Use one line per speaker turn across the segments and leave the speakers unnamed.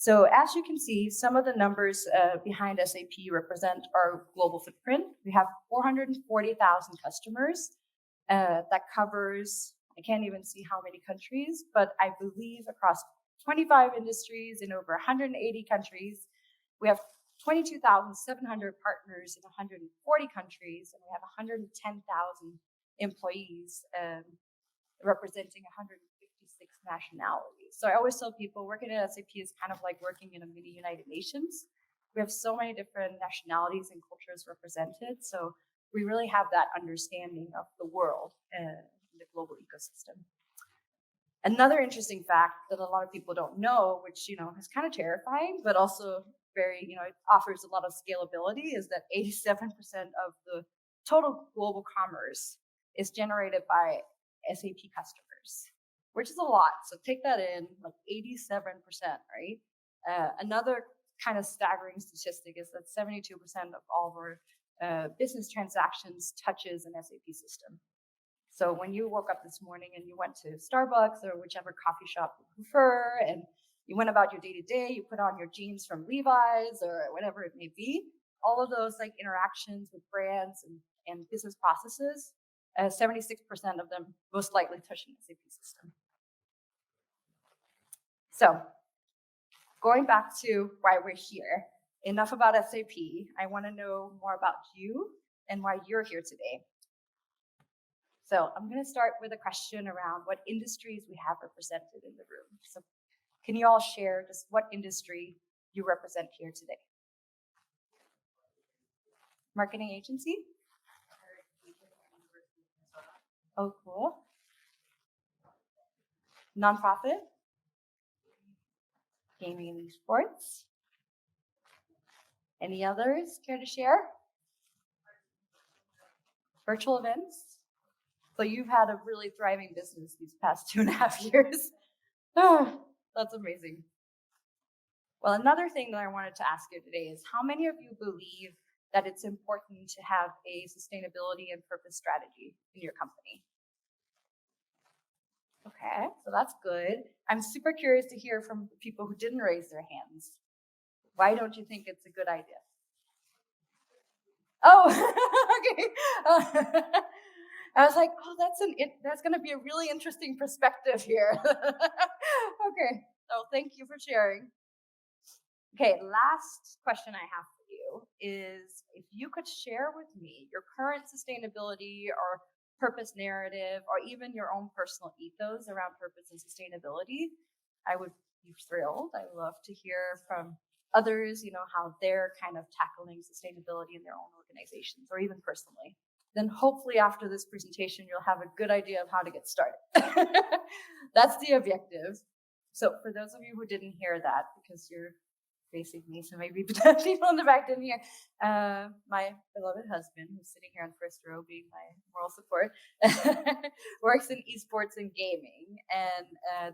So as you can see, some of the numbers behind SAP represent our global footprint. We have 440,000 customers. That covers, I can't even see how many countries, but I believe across 25 industries in over 180 countries. We have 22,700 partners in 140 countries, and we have 110,000 employees representing 156 nationalities. So I always tell people working at SAP is kind of like working in a mini United Nations. We have so many different nationalities and cultures represented. So we really have that understanding of the world and the global ecosystem. Another interesting fact that a lot of people don't know, which is kind of terrifying, but also very, it offers a lot of scalability, is that 87% of the total global commerce is generated by SAP customers, which is a lot. So take that in, like 87%, right? Another kind of staggering statistic is that 72% of all of our business transactions touches an SAP system. So when you woke up this morning and you went to Starbucks or whichever coffee shop you prefer, and you went about your day-to-day, you put on your jeans from Levi's or whatever it may be, all of those like interactions with brands and business processes, 76% of them most likely touch an SAP system. So going back to why we're here, enough about SAP. I want to know more about you and why you're here today. So I'm going to start with a question around what industries we have represented in the room. So can you all share just what industry you represent here today? Marketing agency? Oh, cool. Nonprofit? Gaming and esports? Any others care to share? Virtual events? So you've had a really thriving business these past 2.5 years. Oh, that's amazing. Well, another thing that I wanted to ask you today is how many of you believe that it's important to have a sustainability and purpose strategy in your company? Okay, so that's good. I'm super curious to hear from people who didn't raise their hands. Why don't you think it's a good idea? Oh, okay. I was like, oh, that's going to be a really interesting perspective here. Okay, so thank you for sharing. Okay, last question I have for you is if you could share with me your current sustainability or purpose narrative, or even your own personal ethos around purpose and sustainability, I would be thrilled. I love to hear from others, how they're kind of tackling sustainability in their own organizations or even personally. Then hopefully after this presentation, you'll have a good idea of how to get started. That's the objective. So for those of you who didn't hear that, because you're facing me, so maybe people in the back didn't hear, my beloved husband, who's sitting here on first row being my moral support, works in esports and gaming, and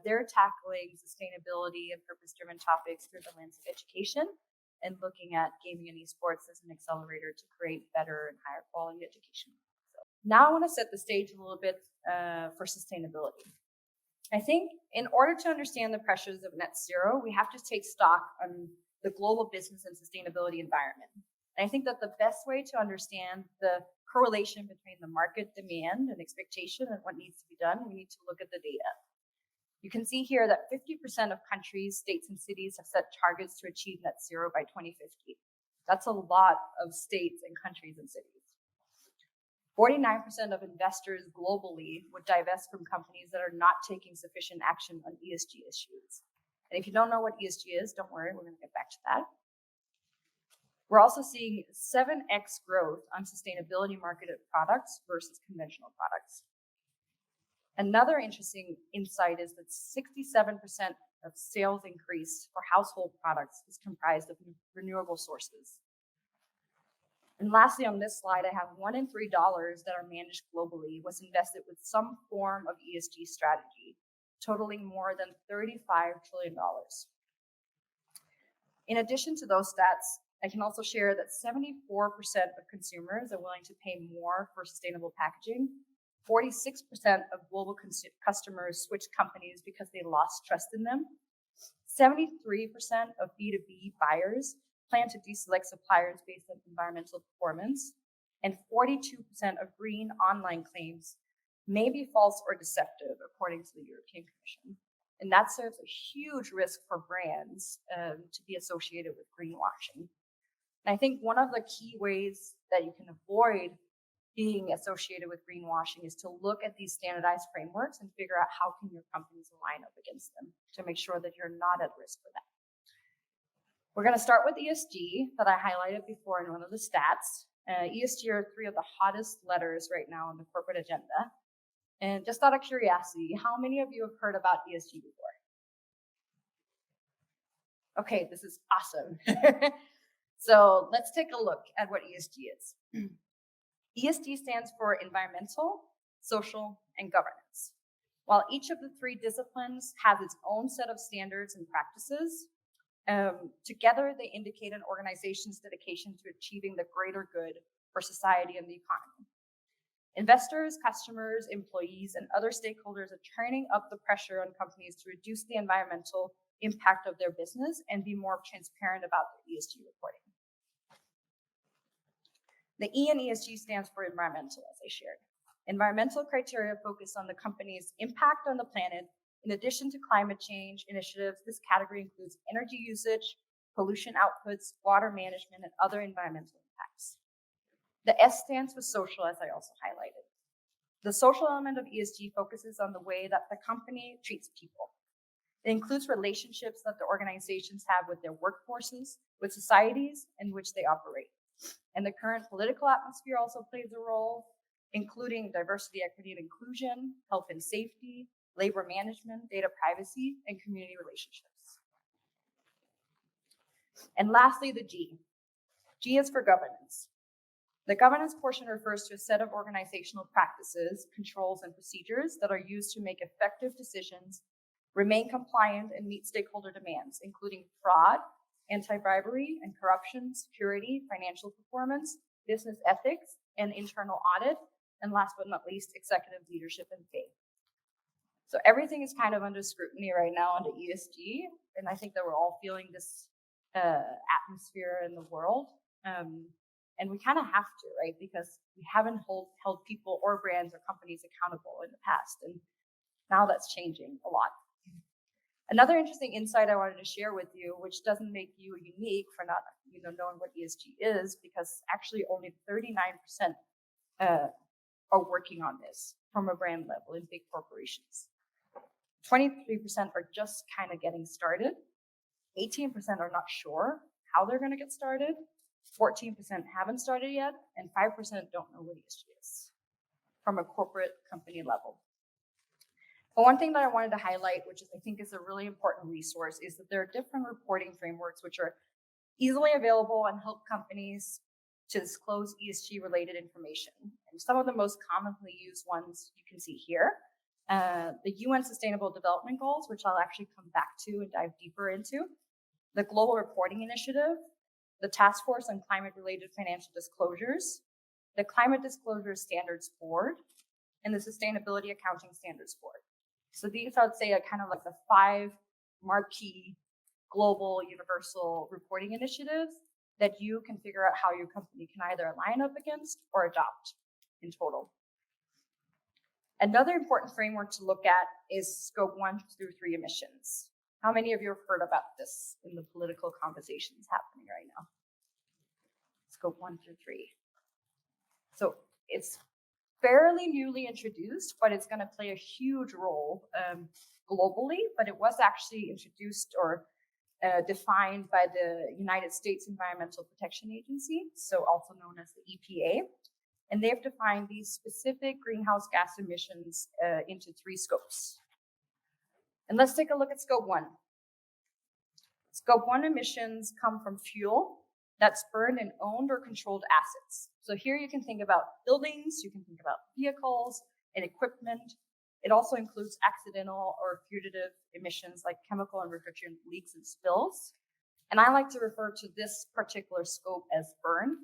they're tackling sustainability and purpose-driven topics through the lens of education and looking at gaming and esports as an accelerator to create better and higher quality education. So now I want to set the stage a little bit for sustainability. I think in order to understand the pressures of net zero, we have to take stock on the global business and sustainability environment. And I think that the best way to understand the correlation between the market demand and expectation and what needs to be done, we need to look at the data. You can see here that 50% of countries, states, and cities have set targets to achieve net zero by 2050. That's a lot of states and countries and cities. 49% of investors globally would divest from companies that are not taking sufficient action on ESG issues. And if you don't know what ESG is, don't worry, we're going to get back to that. We're also seeing 7x growth on sustainability marketed products versus conventional products. Another interesting insight is that 67% of sales increase for household products is comprised of renewable sources. And lastly, on this slide, I have $1 in $3 that are managed globally was invested with some form of ESG strategy, totaling more than $35 trillion. In addition to those stats, I can also share that 74% of consumers are willing to pay more for sustainable packaging. 46% of global customers switched companies because they lost trust in them. 73% of B2B buyers plan to deselect suppliers based on environmental performance, and 42% of green online claims may be false or deceptive, according to the European Commission. And that serves a huge risk for brands to be associated with greenwashing. And I think one of the key ways that you can avoid being associated with greenwashing is to look at these standardized frameworks and figure out how can your companies align up against them to make sure that you're not at risk for that. We're going to start with ESG that I highlighted before in one of the stats. ESG are three of the hottest letters right now on the corporate agenda. And just out of curiosity, how many of you have heard about ESG before? Okay, this is awesome. So let's take a look at what ESG is. ESG stands for environmental, social, and governance. While each of the three disciplines has its own set of standards and practices, together they indicate an organization's dedication to achieving the greater good for society and the economy. Investors, customers, employees, and other stakeholders are turning up the pressure on companies to reduce the environmental impact of their business and be more transparent about their ESG reporting. The E in ESG stands for environmental, as I shared. Environmental criteria focus on the company's impact on the planet. In addition to climate change initiatives, this category includes energy usage, pollution outputs, water management, and other environmental impacts. The S stands for social, as I also highlighted. The social element of ESG focuses on the way that the company treats people. It includes relationships that the organizations have with their workforces, with societies in which they operate. And the current political atmosphere also plays a role, including diversity, equity, and inclusion, health and safety, labor management, data privacy, and community relationships. And lastly, the G. G is for governance. The governance portion refers to a set of organizational practices, controls, and procedures that are used to make effective decisions, remain compliant, and meet stakeholder demands, including fraud, anti-bribery and corruption, security, financial performance, business ethics, and internal audit, and last but not least, executive leadership and pay. So everything is kind of under scrutiny right now under ESG, and I think that we're all feeling this atmosphere in the world. And we kind of have to, right? Because we haven't held people or brands or companies accountable in the past, and now that's changing a lot. Another interesting insight I wanted to share with you, which doesn't make you unique for not knowing what ESG is, because actually only 39% are working on this from a brand level in big corporations. 23% are just kind of getting started. 18% are not sure how they're going to get started. 14% haven't started yet, and 5% don't know what ESG is from a corporate company level. But one thing that I wanted to highlight, which I think is a really important resource, is that there are different reporting frameworks which are easily available and help companies to disclose ESG-related information. And some of the most commonly used ones you can see here. The UN Sustainable Development Goals, which I'll actually come back to and dive deeper into. The Global Reporting Initiative, the Task Force on Climate-Related Financial Disclosures, the Climate Disclosure Standards Board, and the Sustainability Accounting Standards Board. So these, I would say, are kind of like the 5 marquee global universal reporting initiatives that you can figure out how your company can either align up against or adopt in total. Another important framework to look at is scope 1 through 3 emissions. How many of you have heard about this in the political conversations happening right now? Scope 1 through 3. So it's fairly newly introduced, but it's going to play a huge role globally. But it was actually introduced or defined by the United States Environmental Protection Agency, so also known as the EPA. And they've defined these specific greenhouse gas emissions into 3 scopes. And let's take a look at scope 1. Scope 1 emissions come from fuel that's burned in owned or controlled assets. So here you can think about buildings, you can think about vehicles and equipment. It also includes accidental or fugitive emissions like chemical and refrigerant leaks and spills. And I like to refer to this particular scope as burn.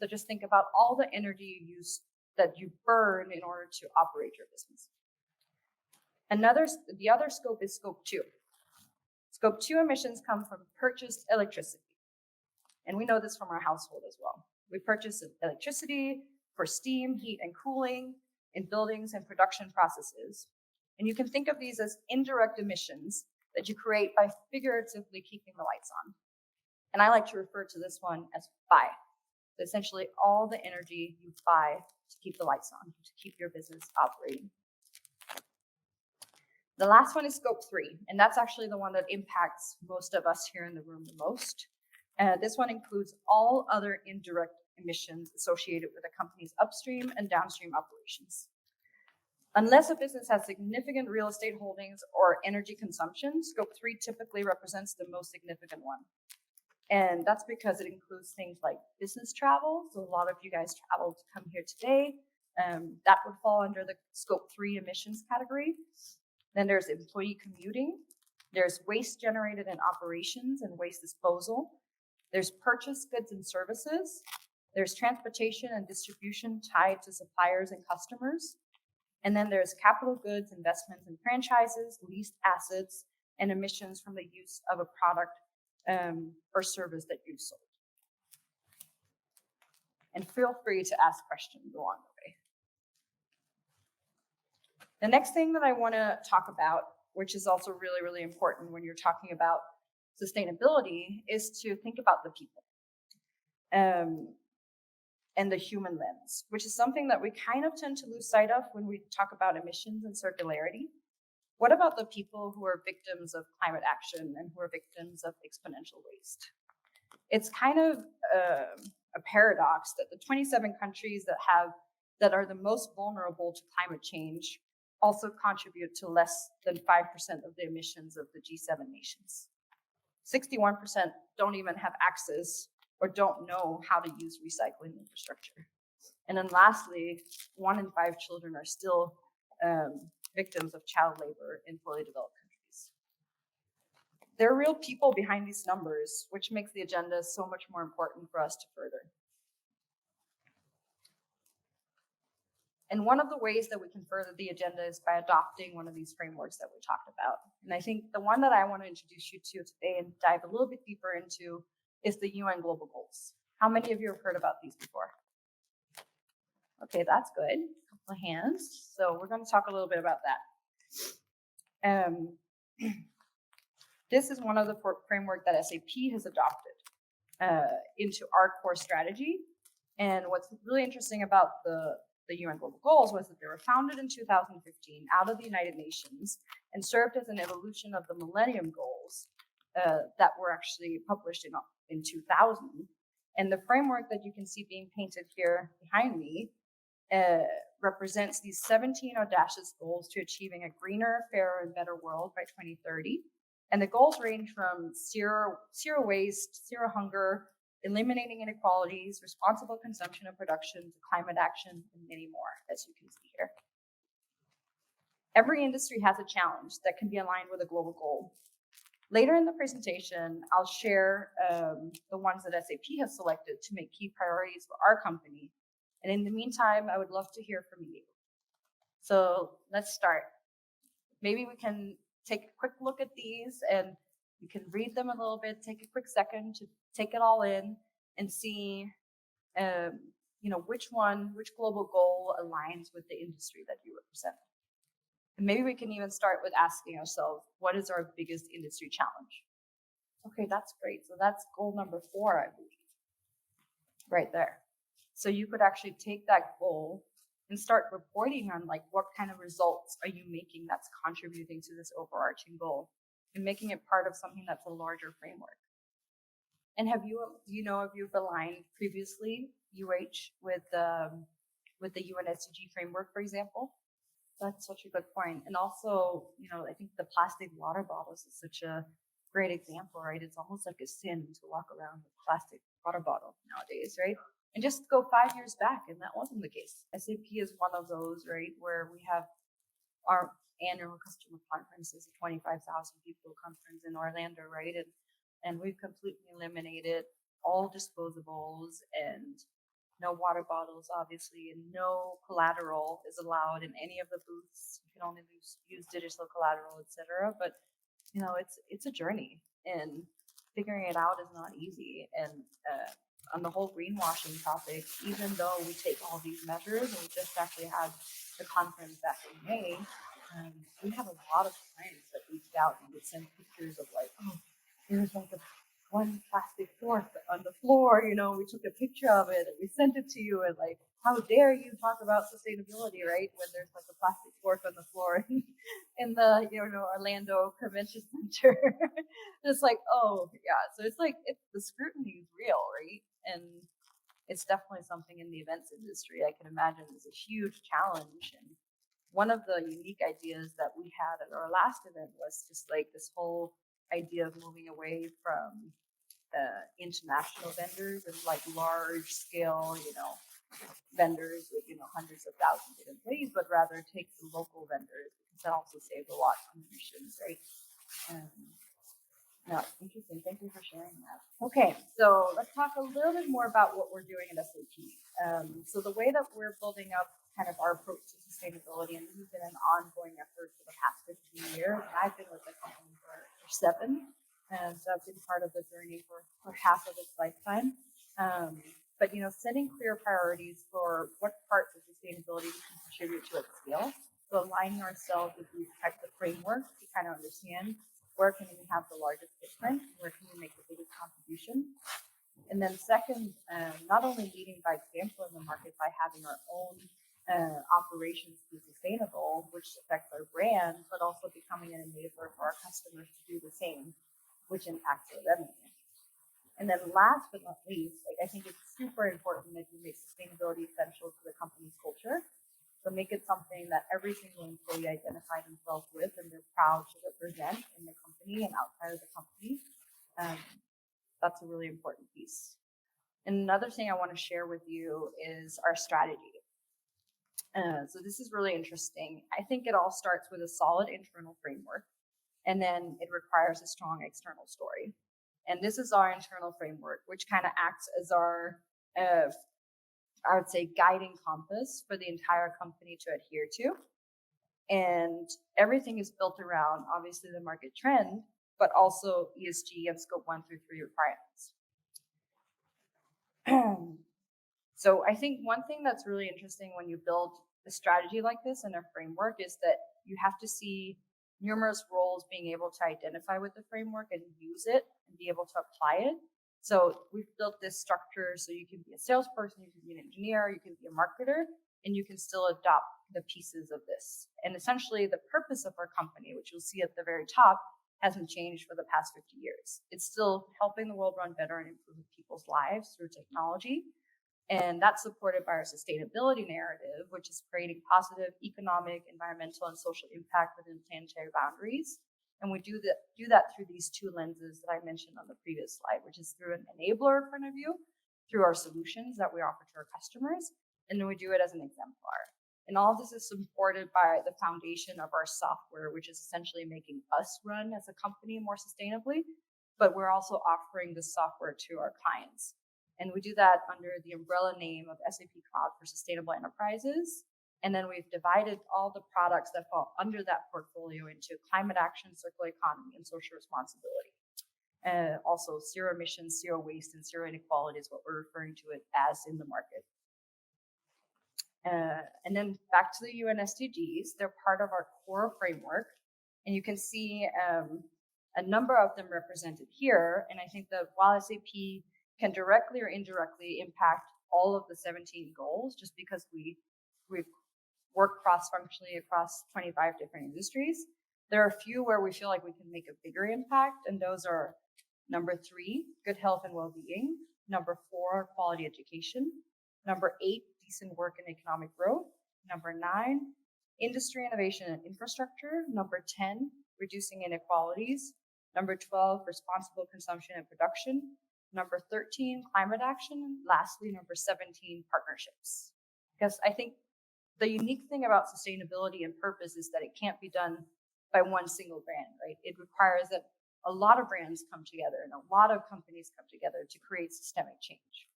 So just think about all the energy you use that you burn in order to operate your business. The other scope is scope 2. Scope 2 emissions come from purchased electricity. And we know this from our household as well. We purchase electricity for steam, heat, and cooling in buildings and production processes. And you can think of these as indirect emissions that you create by figuratively keeping the lights on. And I like to refer to this one as buy. Essentially all the energy you buy to keep the lights on, to keep your business operating. The last one is scope 3, and that's actually the one that impacts most of us here in the room the most. This one includes all other indirect emissions associated with a company's upstream and downstream operations. Unless a business has significant real estate holdings or energy consumption, scope 3 typically represents the most significant one. And that's because it includes things like business travel. So a lot of you guys traveled to come here today. That would fall under the scope 3 emissions category. Then there's employee commuting. There's waste generated in operations and waste disposal. There's purchased goods and services. There's transportation and distribution tied to suppliers and customers. And then there's capital goods, investments and franchises, leased assets, and emissions from the use of a product or service that you sold. And feel free to ask questions along the way. The next thing that I want to talk about, which is also really, really important when you're talking about sustainability, is to think about the people and the human lens, which is something that we kind of tend to lose sight of when we talk about emissions and circularity. What about the people who are victims of climate action and who are victims of exponential waste? It's kind of a paradox that the 27 countries that are the most vulnerable to climate change also contribute to less than 5% of the emissions of the G7 nations. 61% don't even have access or don't know how to use recycling infrastructure. And then lastly, 1 in 5 children are still victims of child labor in poorly developed countries. There are real people behind these numbers, which makes the agenda so much more important for us to further. And one of the ways that we can further the agenda is by adopting one of these frameworks that we talked about. And I think the one that I want to introduce you to today and dive a little bit deeper into is the UN Global Goals. How many of you have heard about these before? Okay, that's good. A couple of hands. So we're going to talk a little bit about that. This is one of the framework that SAP has adopted into our core strategy. And what's really interesting about the UN Global Goals was that they were founded in 2015 out of the United Nations and served as an evolution of the Millennium Goals that were actually published in 2000. And the framework that you can see being painted here behind me represents these 17 audacious goals to achieving a greener, fairer, and better world by 2030. And the goals range from zero waste, zero hunger, eliminating inequalities, responsible consumption and production, to climate action, and many more, as you can see here. Every industry has a challenge that can be aligned with a global goal. Later in the presentation, I'll share the ones that SAP has selected to make key priorities for our company. And in the meantime, I would love to hear from you. So let's start. Maybe we can take a quick look at these and you can read them a little bit, take a quick second to take it all in and see which global goal aligns with the industry that you represent. And maybe we can even start with asking ourselves, what is our biggest industry challenge? Okay, that's great. So that's goal number 4, I believe, right there. So you could actually take that goal and start reporting on what kind of results are you making that's contributing to this overarching goal and making it part of something that's a larger framework. And have you've aligned previously with the UN SDG framework, for example? That's such a good point. And also, I think the plastic water bottles is such a great example, right? It's almost like a sin to walk around with a plastic water bottle nowadays, right? And just go 5 years back, and that wasn't the case. SAP is one of those, right, where we have our annual customer conference, is a 25,000 people conference in Orlando, right? And we've completely eliminated all disposables and no water bottles, obviously, and no collateral is allowed in any of the booths. You can only use digital collateral, etc. But it's a journey, and figuring it out is not easy. And on the whole greenwashing topic, even though we take all these measures, and we just actually had the conference back in May, we have a lot of clients that reached out and would send pictures of like, oh, there's like a one plastic fork on the floor, we took a picture of it and we sent it to you, and like, how dare you talk about sustainability, right? When there's like a plastic fork on the floor in the Orlando Convention Center. It's like, oh yeah. So it's like the scrutiny is real, right? And it's definitely something in the events industry I can imagine is a huge challenge. And one of the unique ideas that we had at our last event was just like this whole idea of moving away from international vendors and like large scale, vendors with hundreds of thousands of employees, but rather take the local vendors, because that also saves a lot on emissions, right? Um, no, interesting. Thank you for sharing that. Okay, so let's talk a little bit more about what we're doing at SAP. So the way that we're building up kind of our approach to sustainability, and this has been an ongoing effort for the past 15 years. I've been with the company for 7, and so I've been part of the journey for half of its lifetime. But setting clear priorities for what parts of sustainability we can contribute to at scale. So aligning ourselves with these types of frameworks to kind of understand where can we have the largest footprint, where can we make the biggest contribution. And then second, not only leading by example in the market by having our own operations be sustainable, which affects our brand, but also becoming an enabler for our customers to do the same, which impacts their revenue. And then last but not least, I think it's super important that you make sustainability essential to the company's culture. So make it something that every single employee identifies themselves with and they're proud to represent in the company and outside of the company. That's a really important piece. And another thing I want to share with you is our strategy. So this is really interesting. I think it all starts with a solid internal framework, and then it requires a strong external story. And this is our internal framework, which kind of acts as our I would say guiding compass for the entire company to adhere to. And everything is built around obviously the market trend, but also ESG and scope 1 through 3 requirements. So I think one thing that's really interesting when you build a strategy like this and a framework is that you have to see numerous roles being able to identify with the framework and use it and be able to apply it. So we've built this structure so you can be a salesperson, you can be an engineer, you can be a marketer, and you can still adopt the pieces of this. And essentially the purpose of our company, which you'll see at the very top, hasn't changed for the past 50 years. It's still helping the world run better and improve people's lives through technology. And that's supported by our sustainability narrative, which is creating positive economic, environmental, and social impact within planetary boundaries. And we do that through these 2 lenses that I mentioned on the previous slide, which is through an enabler point of view, through our solutions that we offer to our customers, and then we do it as an exemplar. And all of this is supported by the foundation of our software, which is essentially making us run as a company more sustainably, but we're also offering the software to our clients. And we do that under the umbrella name of SAP Cloud for Sustainable Enterprises. And then we've divided all the products that fall under that portfolio into climate action, circular economy, and social responsibility. Also, zero emissions, zero waste, and zero inequality is what we're referring to it as in the market. And then back to the UN SDGs, they're part of our core framework. And you can see a number of them represented here. And I think that while SAP can directly or indirectly impact all of the 17 goals, just because we've worked cross-functionally across 25 different industries, there are a few where we feel like we can make a bigger impact, and those are number 3, good health and well-being, number 4, quality education, number 8, decent work and economic growth, number 9, industry innovation and infrastructure, number 10, reducing inequalities, number 12, responsible consumption and production, number 13, climate action, lastly, number 17, partnerships. Because I think the unique thing about sustainability and purpose is that it can't be done by one single brand, right? It requires that a lot of brands come together and a lot of companies come together to create systemic change.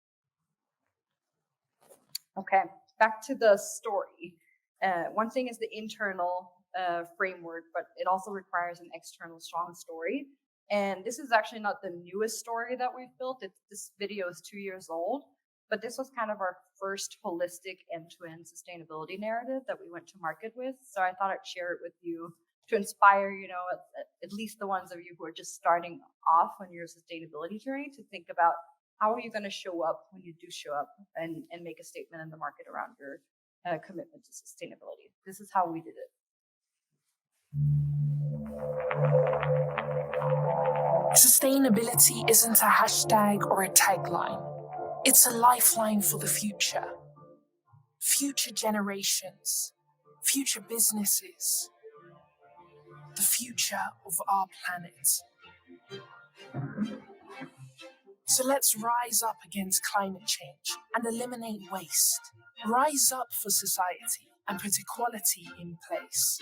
Okay, back to the story. One thing is the internal framework, but it also requires an external strong story. And this is actually not the newest story that we've built. This video is 2 years old, but this was kind of our first holistic end-to-end sustainability narrative that we went to market with. So I thought I'd share it with you to inspire, at least the ones of you who are just starting off on your sustainability journey to think about how are you going to show up when you do show up and make a statement in the market around your commitment to sustainability. This is how we did it.
Sustainability isn't a hashtag or a tagline. It's a lifeline for the future. Future generations, future businesses, the future of our planet. So let's rise up against climate change and eliminate waste. Rise up for society and put equality in place.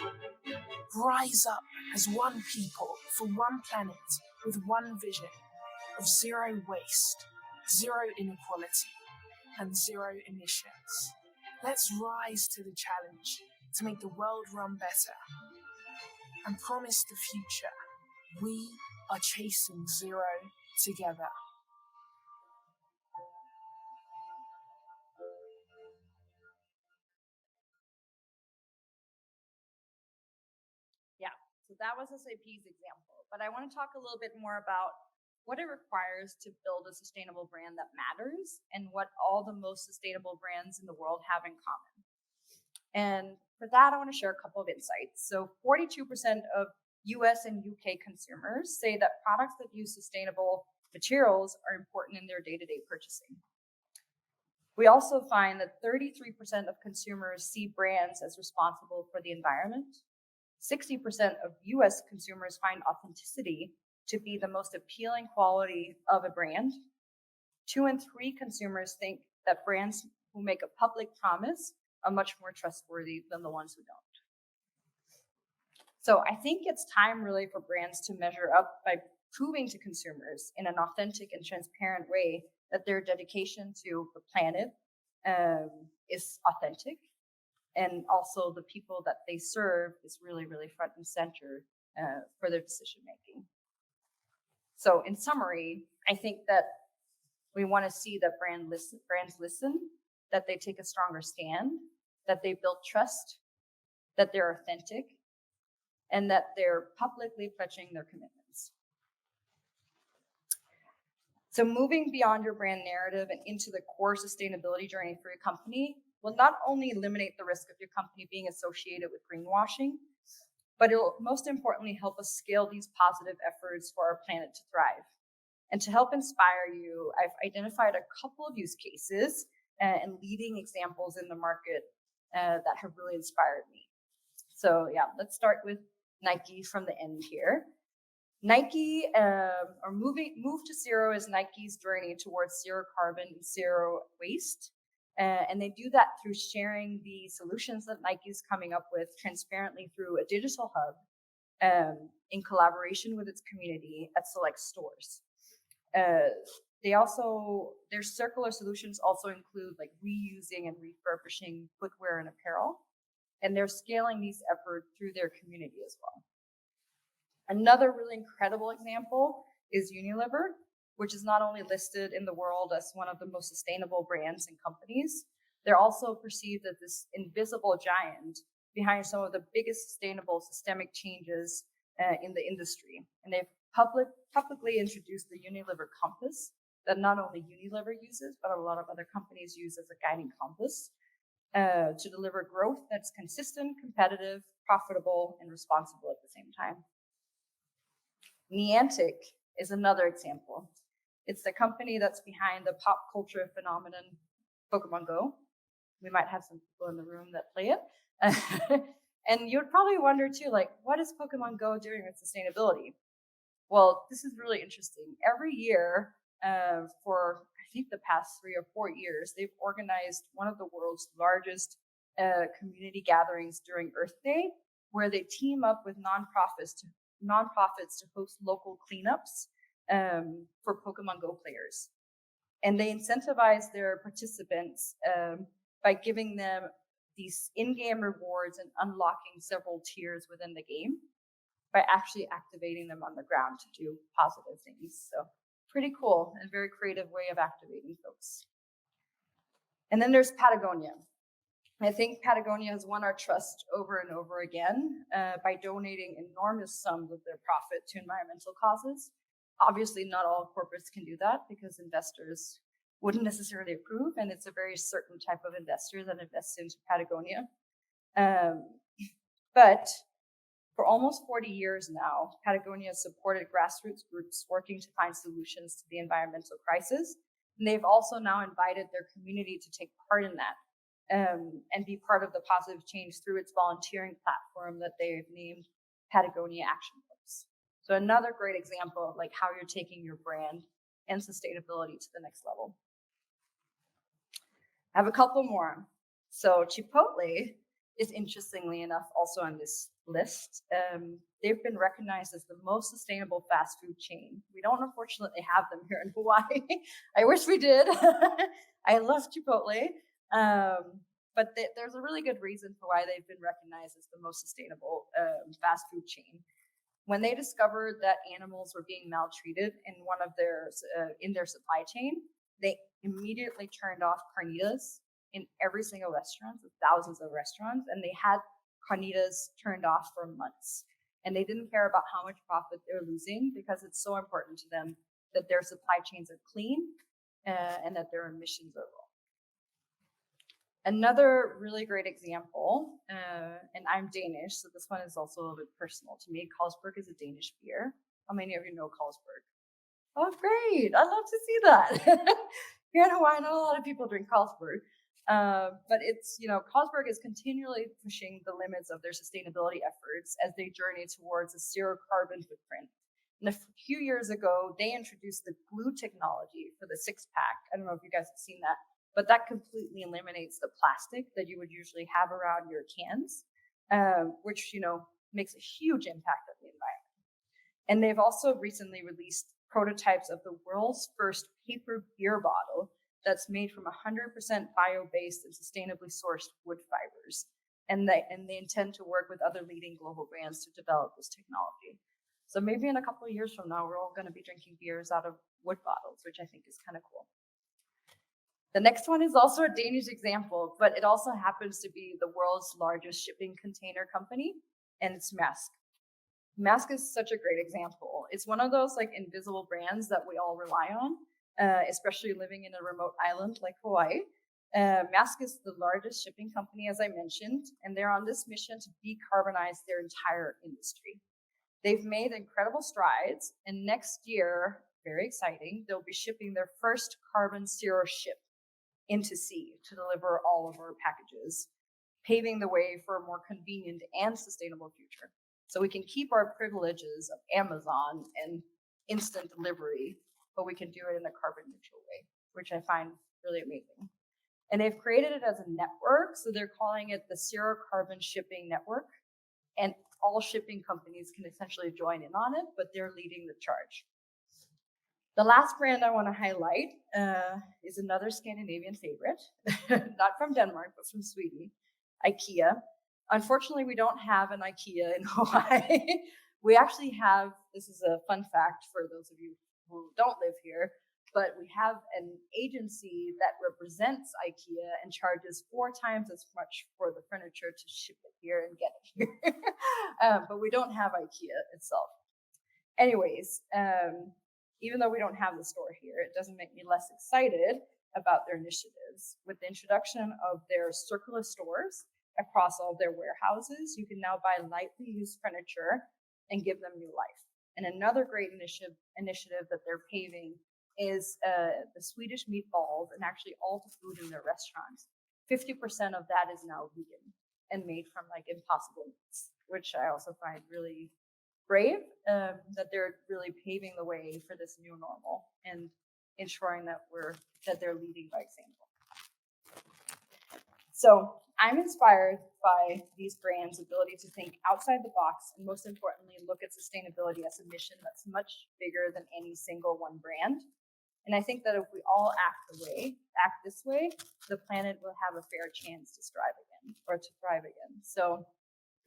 Rise up as one people for one planet with one vision of zero waste, zero inequality, and zero emissions. Let's rise to the challenge to make the world run better and promise the future. We are chasing zero together.
Yeah, so that was SAP's example, but I want to talk a little bit more about what it requires to build a sustainable brand that matters and what all the most sustainable brands in the world have in common. And for that, I want to share a couple of insights. So 42% of US and UK consumers say that products that use sustainable materials are important in their day-to-day purchasing. We also find that 33% of consumers see brands as responsible for the environment. 60% of US consumers find authenticity to be the most appealing quality of a brand. 2 in 3 consumers think that brands who make a public promise are much more trustworthy than the ones who don't. So I think it's time really for brands to measure up by proving to consumers in an authentic and transparent way that their dedication to the planet is authentic, and also the people that they serve is really, really front and center for their decision making. So in summary, I think that we want to see that brands listen, that they take a stronger stand, that they build trust, that they're authentic, and that they're publicly pledging their commitments. So moving beyond your brand narrative and into the core sustainability journey for your company will not only eliminate the risk of your company being associated with greenwashing, but it will most importantly help us scale these positive efforts for our planet to thrive. And to help inspire you, I've identified a couple of use cases and leading examples in the market that have really inspired me. So yeah, let's start with Nike from the end here. Nike, or Move to Zero is Nike's journey towards zero carbon and zero waste. And they do that through sharing the solutions that Nike's coming up with transparently through a digital hub in collaboration with its community at select stores. Their circular solutions also include like reusing and refurbishing footwear and apparel, and they're scaling these efforts through their community as well. Another really incredible example is Unilever, which is not only listed in the world as one of the most sustainable brands and companies, they're also perceived as this invisible giant behind some of the biggest sustainable systemic changes in the industry. And they've publicly introduced the Unilever Compass that not only Unilever uses, but a lot of other companies use as a guiding compass to deliver growth that's consistent, competitive, profitable, and responsible at the same time. Niantic is another example. It's the company that's behind the pop culture phenomenon Pokemon Go. We might have some people in the room that play it. And you would probably wonder too, like, what is Pokemon Go doing with sustainability? Well, this is really interesting. Every year, for I think the past 3 or 4 years, they've organized one of the world's largest community gatherings during Earth Day, where they team up with nonprofits to host local cleanups for Pokemon Go players. And they incentivize their participants by giving them these in-game rewards and unlocking several tiers within the game by actually activating them on the ground to do positive things. So pretty cool and very creative way of activating folks. And then there's Patagonia. I think Patagonia has won our trust over and over again by donating enormous sums of their profit to environmental causes. Obviously, not all corporates can do that because investors wouldn't necessarily approve, and it's a very certain type of investor that invests into Patagonia. But for almost 40 years now, Patagonia has supported grassroots groups working to find solutions to the environmental crisis. And they've also now invited their community to take part in that and be part of the positive change through its volunteering platform that they've named Patagonia Action Force. So another great example of like how you're taking your brand and sustainability to the next level. I have a couple more. So Chipotle is interestingly enough also on this list. They've been recognized as the most sustainable fast food chain. We don't unfortunately have them here in Hawaii. I wish we did. I love Chipotle. But there's a really good reason for why they've been recognized as the most sustainable fast food chain. When they discovered that animals were being maltreated in their supply chain, they immediately turned off carnitas in every single restaurant, with thousands of restaurants, and they had carnitas turned off for months. And they didn't care about how much profit they're losing because it's so important to them that their supply chains are clean and that their emissions are low. Another really great example, and I'm Danish, so this one is also a little bit personal to me. Carlsberg is a Danish beer. How many of you know Carlsberg? Oh, great. I'd love to see that. Here in Hawaii, not a lot of people drink Carlsberg. But it's, Carlsberg is continually pushing the limits of their sustainability efforts as they journey towards a zero carbon footprint. And a few years ago, they introduced the glue technology for the 6-pack. I don't know if you guys have seen that, but that completely eliminates the plastic that you would usually have around your cans, which, makes a huge impact on the environment. And they've also recently released prototypes of the world's first paper beer bottle that's made from 100% bio-based and sustainably sourced wood fibers. And they intend to work with other leading global brands to develop this technology. So maybe in a couple of years from now, we're all going to be drinking beers out of wood bottles, which I think is kind of cool. The next one is also a Danish example, but it also happens to be the world's largest shipping container company, and it's Maersk. Maersk is such a great example. It's one of those like invisible brands that we all rely on, especially living in a remote island like Hawaii. Maersk is the largest shipping company, as I mentioned, and they're on this mission to decarbonize their entire industry. They've made incredible strides, and next year, very exciting, they'll be shipping their first carbon zero ship into sea to deliver all of our packages, paving the way for a more convenient and sustainable future. So we can keep our privileges of Amazon and instant delivery, but we can do it in a carbon neutral way, which I find really amazing. And they've created it as a network, so they're calling it the Zero Carbon Shipping Network. And all shipping companies can essentially join in on it, but they're leading the charge. The last brand I want to highlight is another Scandinavian favorite, not from Denmark, but from Sweden, IKEA. Unfortunately, we don't have an IKEA in Hawaii. We actually have, this is a fun fact for those of you who don't live here, but we have an agency that represents IKEA and charges 4 times as much for the furniture to ship it here and get it here. But we don't have IKEA itself. Anyways, even though we don't have the store here, it doesn't make me less excited about their initiatives. With the introduction of their circular stores across all their warehouses, you can now buy lightly used furniture and give them new life. And another great initiative that they're paving is the Swedish meatballs and actually all the food in their restaurants. 50% of that is now vegan and made from like impossible meats, which I also find really brave, that they're really paving the way for this new normal and ensuring that they're leading by example. So I'm inspired by these brands' ability to think outside the box and most importantly, look at sustainability as a mission that's much bigger than any single one brand. And I think that if we all act this way, the planet will have a fair chance to strive again. or to thrive again. So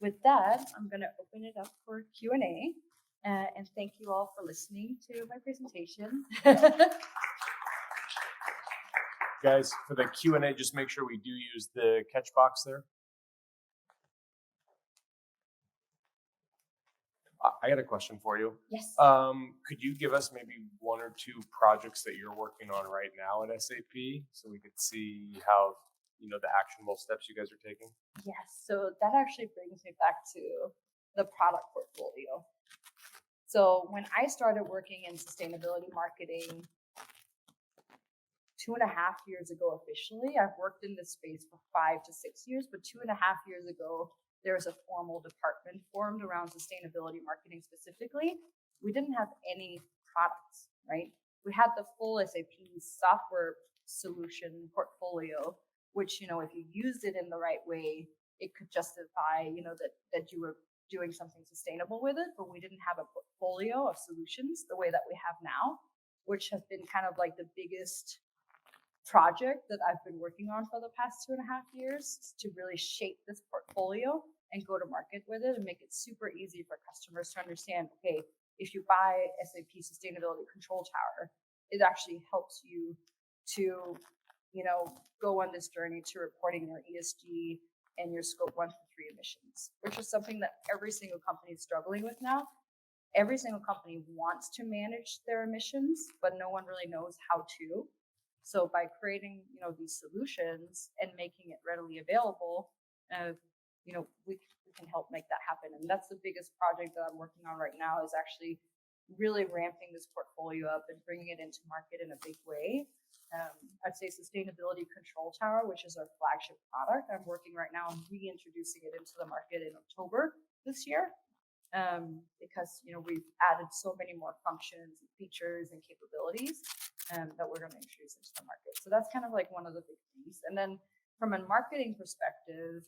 with that, I'm going to open it up for Q&A. And thank you all for listening to my presentation.
Guys, for the Q&A, just make sure we do use the catch box there. I got a question for you.
Yes.
Could you give us maybe one or two projects that you're working on right now at SAP so we could see how, the actionable steps you guys are taking?
Yes. So that actually brings me back to the product portfolio. So when I started working in sustainability marketing 2.5 years ago officially, I've worked in this space for 5 to 6 years, but 2.5 years ago, there was a formal department formed around sustainability marketing specifically. We didn't have any products, right? We had the full SAP software solution portfolio, which, if you used it in the right way, it could justify, that you were doing something sustainable with it, but we didn't have a portfolio of solutions the way that we have now, which has been kind of like the biggest project that I've been working on for the past 2.5 years to really shape this portfolio and go to market with it and make it super easy for customers to understand, okay, if you buy SAP Sustainability Control Tower, it actually helps you to, go on this journey to reporting your ESG and your scope 1 through 3 emissions, which is something that every single company is struggling with now. Every single company wants to manage their emissions, but no one really knows how to. So by creating, these solutions and making it readily available, we can help make that happen. And that's the biggest project that I'm working on right now, is actually really ramping this portfolio up and bringing it into market in a big way. I'd say Sustainability Control Tower, which is our flagship product. I'm working right now on reintroducing it into the market in October this year. Because we've added so many more functions and features and capabilities that we're going to introduce into the market. So that's kind of like one of the big things. And then from a marketing perspective,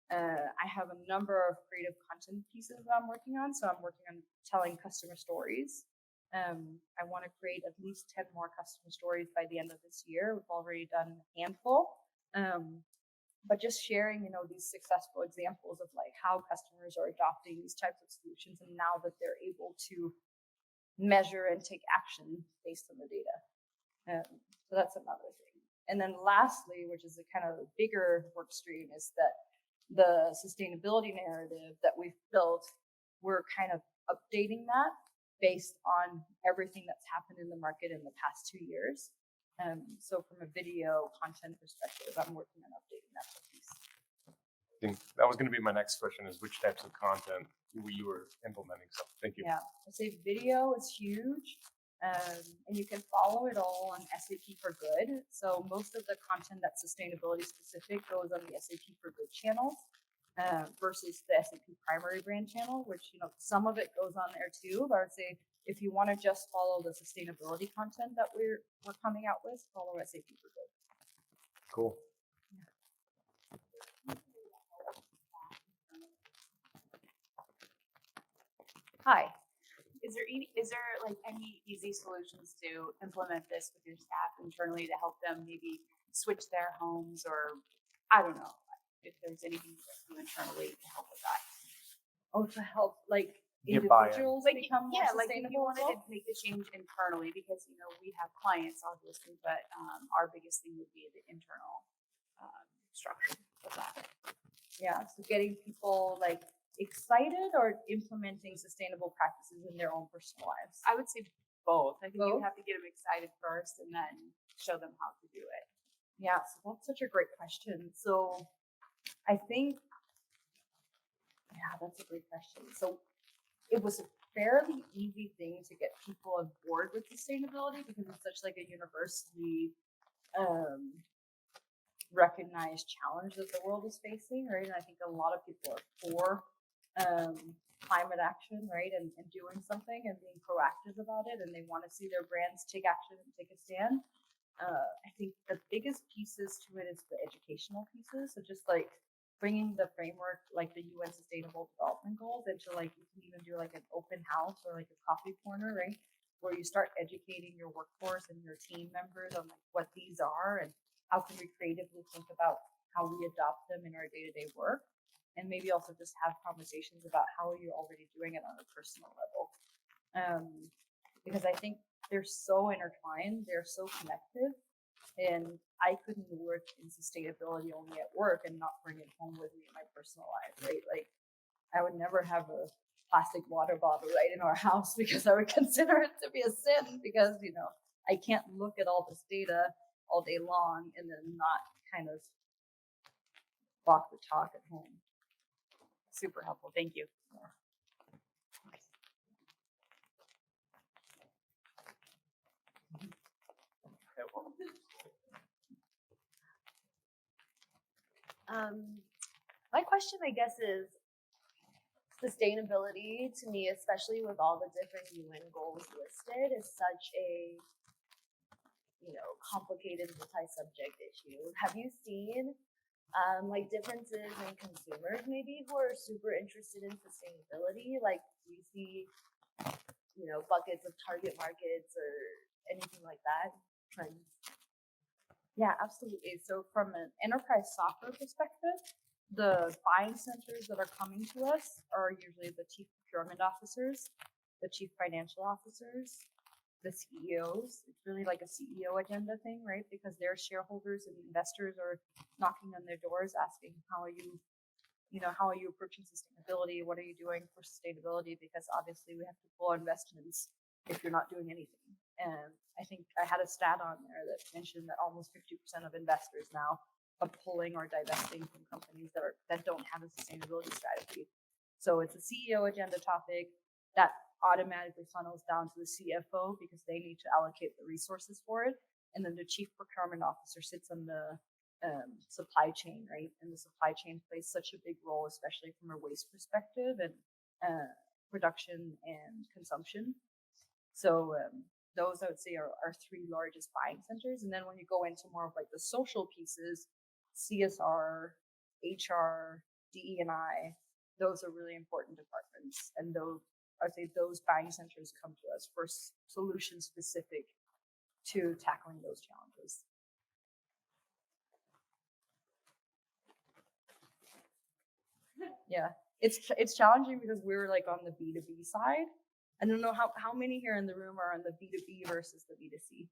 I have a number of creative content pieces that I'm working on. So I'm working on telling customer stories. I want to create at least 10 more customer stories by the end of this year. We've already done a handful. But just sharing, these successful examples of like how customers are adopting these types of solutions, and now that they're able to measure and take action based on the data. So that's another thing. And then lastly, which is a kind of a bigger work stream, is that the sustainability narrative that we've built, we're kind of updating that based on everything that's happened in the market in the past 2 years. So from a video content perspective, I'm working on updating that piece.
I think that was going to be my next question, is which types of content you were implementing. So thank you.
Yeah, I'd say video is huge. And you can follow it all on SAP for Good. So most of the content that's sustainability specific goes on the SAP for Good channels versus the SAP primary brand channel, which, some of it goes on there too. But I would say if you want to just follow the sustainability content that we're coming out with, follow SAP for Good.
Cool.
Hi.
Is there like any easy solutions to implement this with your staff internally to help them maybe switch their homes, or I don't know if there's anything you can do internally to help with that?
Oh, to help like
Get buy-in.
individuals
Like
become more
like if you
sustainable.
wanted to make the change internally, because we have clients obviously, but our biggest thing would be the internal structure of that.
Yeah, so getting people like excited or implementing sustainable practices in their own personal lives.
I would say both. I think you
Both?
have to get them excited first and then show them how to do it.
Yeah, so that's such a great question. So I think, yeah, that's a great question. So it was a fairly easy thing to get people on board with sustainability because it's such like a universally recognized challenge that the world is facing, right? And I think a lot of people are for climate action, right? And doing something and being proactive about it, and they want to see their brands take action and take a stand. I think the biggest pieces to it is the educational pieces. So just like bringing the framework, like the UN Sustainable Development Goals, into like you can even do like an open house or like a coffee corner, right? Where you start educating your workforce and your team members on like what these are and how can we creatively think about how we adopt them in our day-to-day work, and maybe also just have conversations about how you're already doing it on a personal level. Because I think they're so intertwined, they're so connected, and I couldn't work in sustainability only at work and not bring it home with me in my personal life, right? Like, I would never have a plastic water bottle right in our house because I would consider it to be a sin, because, you know, I can't look at all this data all day long and then not kind of walk the talk at home.
Super helpful. Thank you.
My question, I guess, is sustainability to me, especially with all the different UN goals listed, is such a complicated multi-subject issue. Have you seen like differences in consumers maybe who are super interested in sustainability? Like, do you see buckets of target markets or anything like that? Trends?
Yeah, absolutely. So from an enterprise software perspective, the buying centers that are coming to us are usually the chief procurement officers, the chief financial officers, the CEOs. It's really like a CEO agenda thing, right? Because their shareholders and investors are knocking on their doors asking, how are you approaching sustainability? What are you doing for sustainability? Because obviously we have to pull investments if you're not doing anything. And I think I had a stat on there that mentioned that almost 50% of investors now are pulling or divesting from companies that don't have a sustainability strategy. So it's a CEO agenda topic that automatically funnels down to the CFO because they need to allocate the resources for it. And then the chief procurement officer sits on the supply chain, right? And the supply chain plays such a big role, especially from a waste perspective and production and consumption. So those, I would say, are our three largest buying centers. And then when you go into more of like the social pieces, CSR, HR, DE&I, those are really important departments. And those, I'd say, those buying centers come to us for solutions specific to tackling those challenges. Yeah, it's challenging because we're like on the B2B side. I don't know how many here in the room are on the B2B versus the B2C.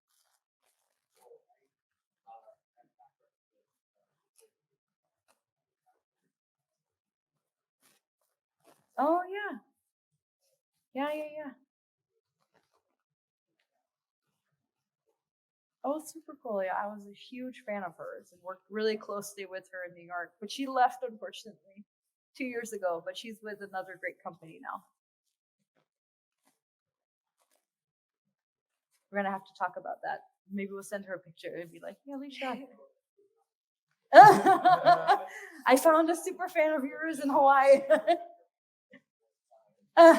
Oh yeah. Yeah. Oh, super cool. Yeah, I was a huge fan of hers and worked really closely with her in New York, but she left unfortunately 2 years ago, but she's with another great company now. We're gonna have to talk about that. Maybe we'll send her a picture and be like, "Yeah, Alicia, I found a super fan of yours in Hawaii."
I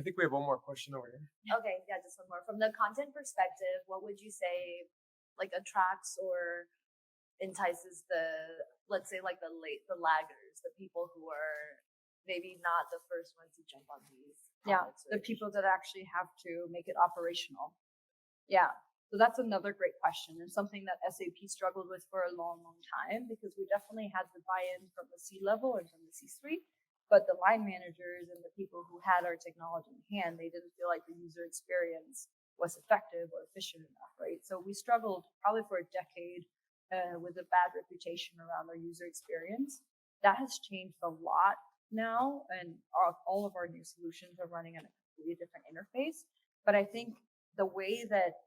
think we have one more question over here.
Okay, yeah, just one more. From the content perspective, what would you say like attracts or entices let's say like the laggers, the people who are maybe not the first ones to jump on these?
The people that actually have to make it operational. Yeah, so that's another great question and something that SAP struggled with for a long time, because we definitely had the buy-in from the C-level and from the C-suite, but the line managers and the people who had our technology in hand, they didn't feel like the user experience was effective or efficient enough, right? So we struggled probably for a decade with a bad reputation around our user experience. That has changed a lot now, and all of our new solutions are running on a completely different interface. But I think the way that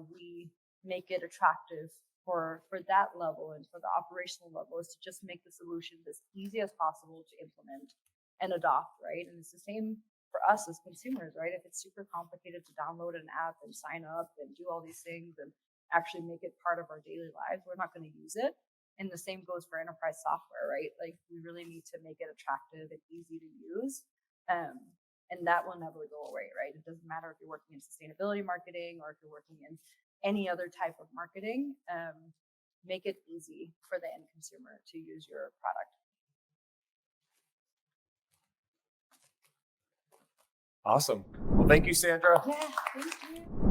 we make it attractive for that level and for the operational level is to just make the solutions as easy as possible to implement and adopt, right? And it's the same for us as consumers, right? If it's super complicated to download an app and sign up and do all these things and actually make it part of our daily lives, we're not going to use it. And the same goes for enterprise software, right? Like, we really need to make it attractive and easy to use. And that will never go away, right? It doesn't matter if you're working in sustainability marketing or if you're working in any other type of marketing. Make it easy for the end consumer to use your product.
Awesome. Well, thank you, Sandra.
Yeah, thank you.